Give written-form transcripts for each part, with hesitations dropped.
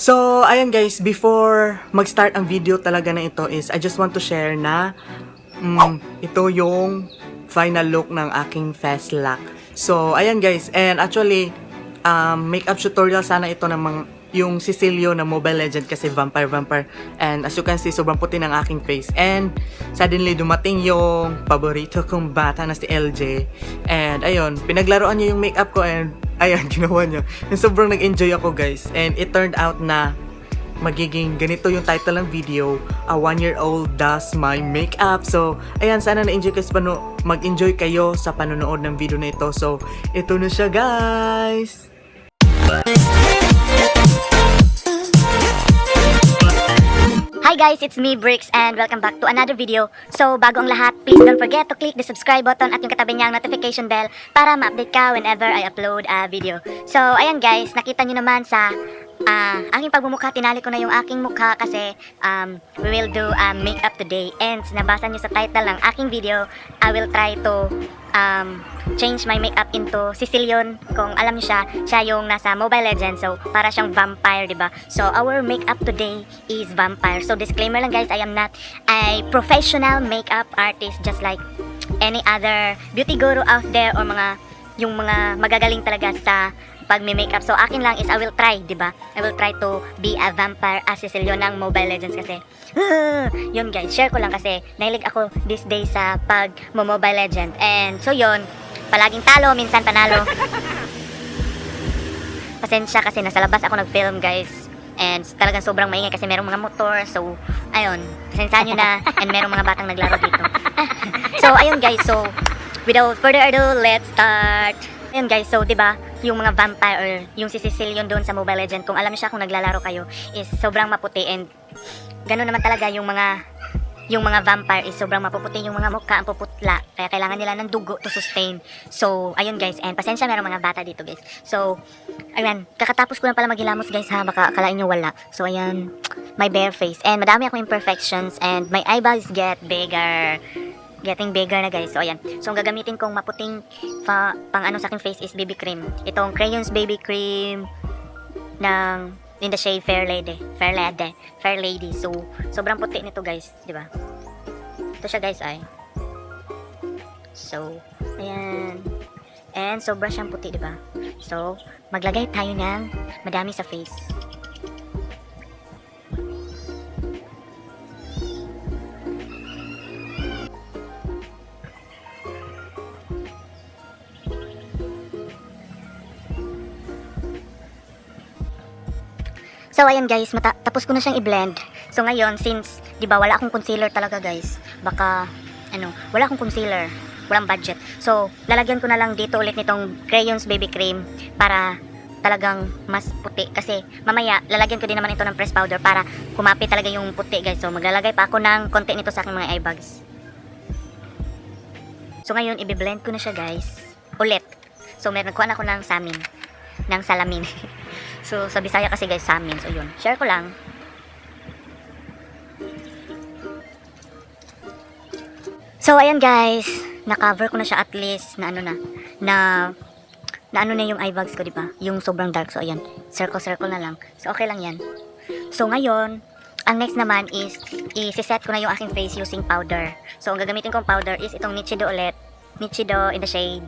So, ayan guys, before mag-start ang video talaga na ito is I just want to share na ito yung final look ng aking face lock. So, ayan guys, and actually, makeup tutorial sana ito ng yung Cecilion na Mobile Legend kasi vampire. And as you can see, sobrang puti ng aking face. And suddenly, dumating yung paborito kong bata na si LJ. And ayun, pinaglaruan niya yung makeup ko and ayan, ginawa niya. And sobrang nag-enjoy ako guys. And it turned out na magiging ganito yung title ng video, A 1-year-old does my makeup. So, ayan, sana na-enjoy kayo mag-enjoy kayo sa panonood ng video na ito. So, ito na siya guys! Hi guys, it's me Brix and welcome back to another video. So bago ang lahat, please don't forget to click the subscribe button at yung katabi niyang notification bell para ma-update ka whenever I upload a video. So ayan guys, nakita nyo naman sa aking pagmumukha, tinali ko na yung aking mukha kasi we will do makeup today. And nabasa nyo sa title ng aking video, I will try to change my makeup into Cecilion. Kung alam niyo siya yung nasa Mobile Legends. So, para siyang vampire, diba? So, our makeup today is vampire. So, disclaimer lang guys, I am not a professional makeup artist just like any other beauty guru out there or yung mga magagaling talaga sa pag-makeup. So, akin lang is I will try, diba? I will try to be a vampire as Cecilion ng Mobile Legends kasi yun guys, share ko lang kasi nahilig ako this day sa pag-Mobile Legend. And so yun, palaging talo, minsan panalo. Pasensya kasi nasa labas ako nag-film guys. And talagang sobrang maingay kasi merong mga motor. So, ayun, pasensya nyo na. And merong mga batang naglaro dito. So, ayun guys, so without further ado, let's start. Ayun guys, so diba, yung mga vampire or yung si Cecilion doon sa Mobile Legend, kung alam niyo siya, kung naglalaro kayo, is sobrang maputi. And ganoon naman talaga yung mga vampire is sobrang mapuputi yung mga mukha, ang puputla. Kaya kailangan nila ng dugo to sustain. So, ayun guys, and pasensya merong mga bata dito guys. So, ayan, kakatapos ko lang pala maghilamos guys ha, baka akalain nyo wala. So, ayan, my bare face. And madami akong imperfections and my eyeballs get bigger. Getting bigger na guys. So ayan. So ang gagamitin kong maputing pang ano sa aking face is BB cream. Itong Crayons BB cream ng in the shade Fair Lady. So sobrang puti nito guys, 'di ba? Ito siya guys ay. So ayan. And sobra siyang puti, 'di ba? So maglagay tayo ng madami sa face. So ayan guys, tapos ko na siyang i-blend. So ngayon, since 'di ba wala akong concealer talaga guys, baka wala akong concealer, walang budget. So lalagyan ko na lang dito ulit nitong Crayons BB cream para talagang mas puti kasi mamaya lalagyan ko din naman ito ng press powder para kumapi talaga yung puti guys. So maglalagay pa ako ng konti nito sa aking mga eye bags. So ngayon, i-blend ko na siya guys ulit. So nagkuhan ako ng salamin. So, sa Bisaya kasi guys, samin. So, yun. Share ko lang. So, ayan guys. Na-cover ko na siya at least na yung eye bags ko, diba? Yung sobrang dark. So, ayan. Circle na lang. So, okay lang yan. So, ngayon, ang next naman is i-set ko na yung aking face using powder. So, ang gagamitin kong powder is itong Nichido ulit. Nichido in the shade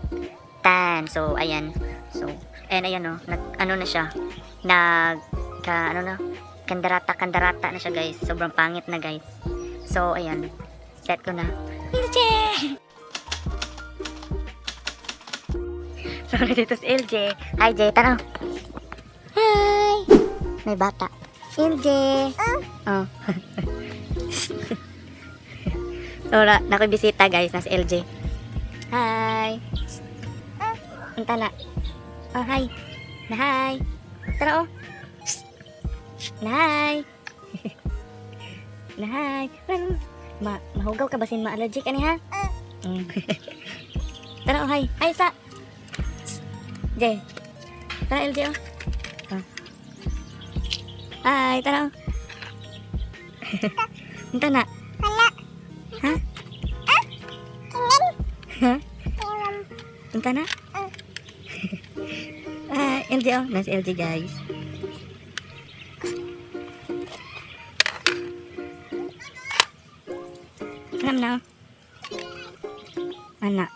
tan. So, ayan. So, and ayan o, na siya, kandarata na siya guys, sobrang pangit na guys. So ayan, set ko na. LJ! So dito si LJ. Hi J, tanaw. Hi! May bata. LJ! Oh. So nakibisita guys, na si LJ. Hi! Punta na. Oh, hi. Na hi. Tara oh. Na hi. Na hi. Mahugaw ka basin ma-allergic ani ha? Tara oh, hi. Hi sa. Jay. Tara LJ oh. Hi, tara oh. Punta na. Hala. Ha? Ha? Punta na? LJ oh, nasa LJ guys. Alam na. Anak.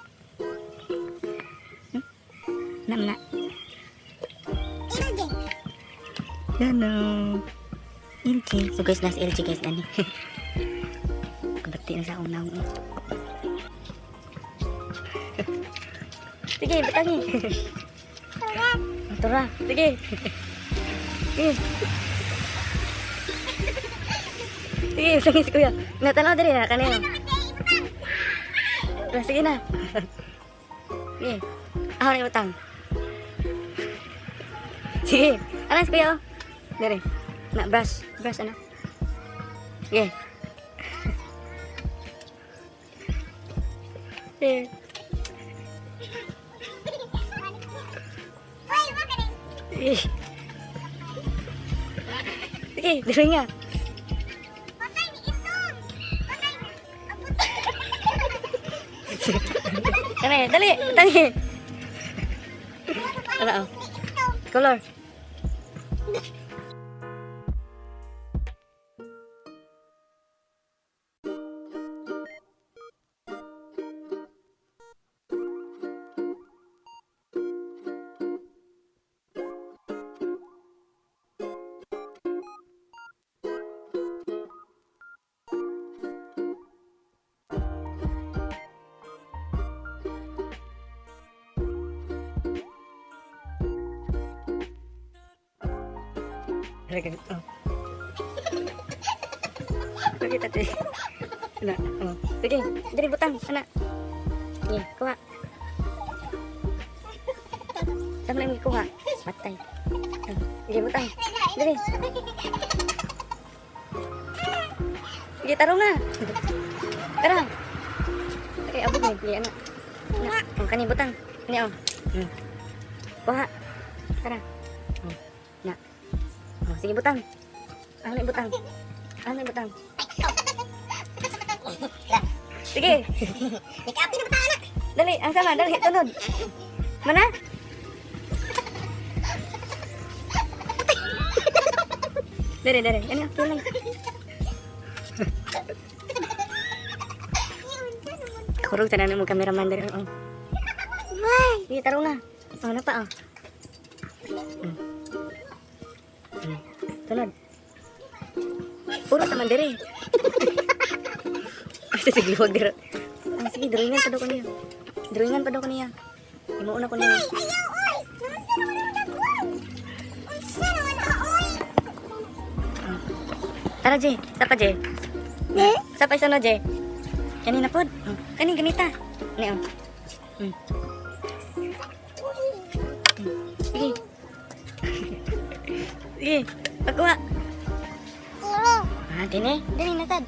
Alam na. Ano? LG. So guys, nasa LG guys. Ani. Kabati na sa unaw. Sige, batangi. Tura. Sige. Sige. Sige, batangi si kuya. Natanaw din na kanina. Sige na. Sige. Ako na utang. Sige. Alas kuya. Dari. Na brush. Brush ano. Sige. Sige. Sige, dali nga. Dali, dali. Ano, oh. Color. Oh. Lagi tadi. Anak, oh. Sige, dari butang, anak. Sige, kuha. Sama lagi kuha. Patay. Sige, butang. Dari. Sige, taruh na. Tara. Oke, abu nih, beli anak. Anak, oh, kani butang. Ini om. Kuha. Tara. Oh. Nak. Oh, sige butang. Ano butang? Ano butang? Sige. Ikapi na butang anak. Dali, ang sama, dali, tunod. Mana? Dari. Ano, tulang. Kurog sana mo cameraman dari. Oh. Sige, tarong na. Oh, ano pa, oh. Tunod. Puro taman diri. Asa sigluwag diri. Sige, drawingan pa daw ko niya. Drawingan pa daw ko niya. Imuuna ko niya. Tara, Je. Sapa, Je. Sapa isa no, Je. Kanina pod. Kaning ganita. Ni, oh. Sige. Sige. Pagkuha. Ah, dini natad.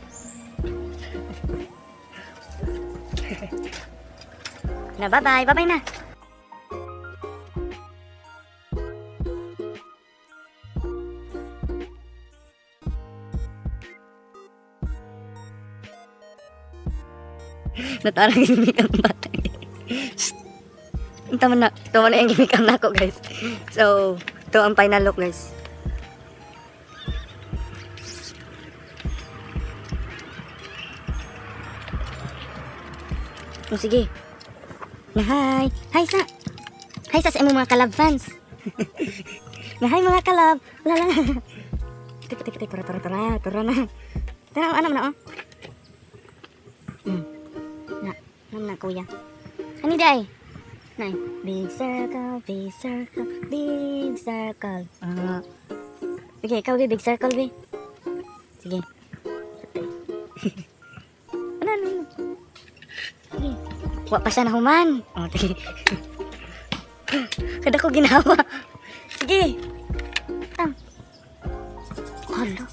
Na, bye-bye na. Natarang yung gimmick ang bata. Tama na yung gimmick ang nako, guys. So, ito ang final look, guys. Oh, sige. Na hi. Hi sa imong mga kalab fans. Na hi mga kalab. Lala. Tik tara na. Tara ano na oh. Na kuya. Ani day? Nay, big circle. Sige, ikaw big circle be. Sige. Ano. Sige. Wa pa siya nahuman. Oh, sige. Kada ko ginawa. Sige. Tang. Hala.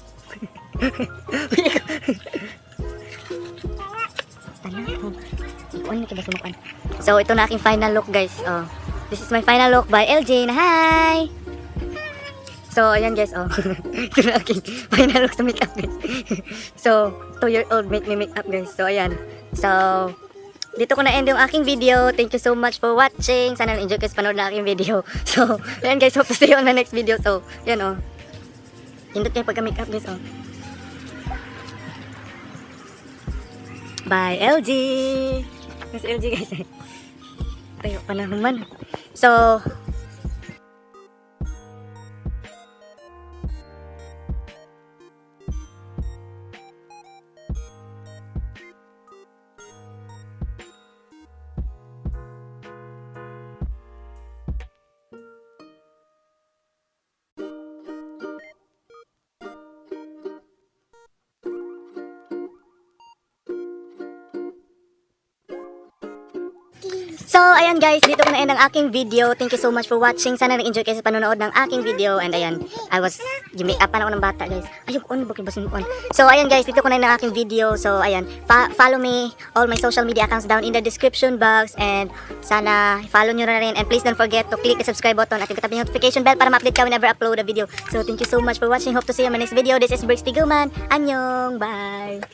So, ito na aking final look, guys. Oh, this is my final look by LJ na hi! So, ayan guys, oh. Ito na aking final look sa makeup, guys. So, 2-year-old make me makeup, guys. So, ayan. So, dito ko na-end yung aking video. Thank you so much for watching. Sana na-enjoy kayo sa panood na aking video. So, ayan guys, hope to see you on the next video. So, ayan, oh. Hindot kayo pagka-makeup, guys, oh. by LG. Mas LG guys. Tayo pa na naman. So, ayan guys, dito ko na-end ang aking video. Thank you so much for watching. Sana nag-enjoy kayo sa panonood ng aking video. And ayan, make-upan ako ng bata guys. Ayun, bakit ba sinuon? So ayan guys, dito ko na-end ang aking video. So ayan, follow me, all my social media accounts down in the description box. And sana follow nyo na rin. And please don't forget to click the subscribe button at yung katabi yung notification bell para ma-update ka whenever I upload a video. So thank you so much for watching. Hope to see you in my next video. This is Brix Tiguman. Annyeong, bye!